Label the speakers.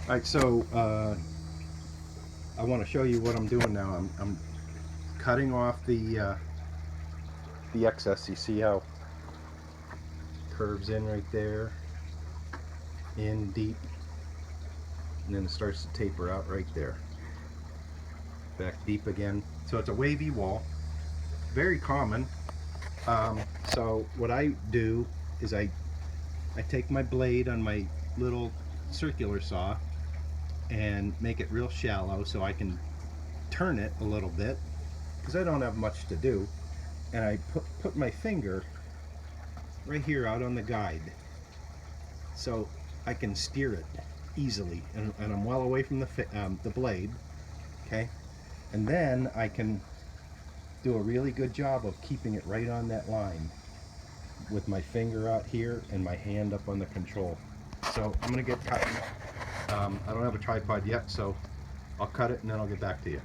Speaker 1: Alright, so I want to show you what I'm doing now. I'm cutting off the excess. You see how it curves in right there, in deep, and then it starts to taper out right there. Back deep again. So it's a wavy wall. Very common. So what I do is I take my blade on my little circular saw and make it real shallow so I can turn it a little bit because I don't have much to do, and I put my finger right here out on the guide so I can steer it easily, and I'm well away from the blade, okay, and then I can do a really good job of keeping it right on that line with my finger out here and my hand up on the control. So I'm gonna get cutting. I don't have a tripod yet, so I'll cut it and then I'll get back to you.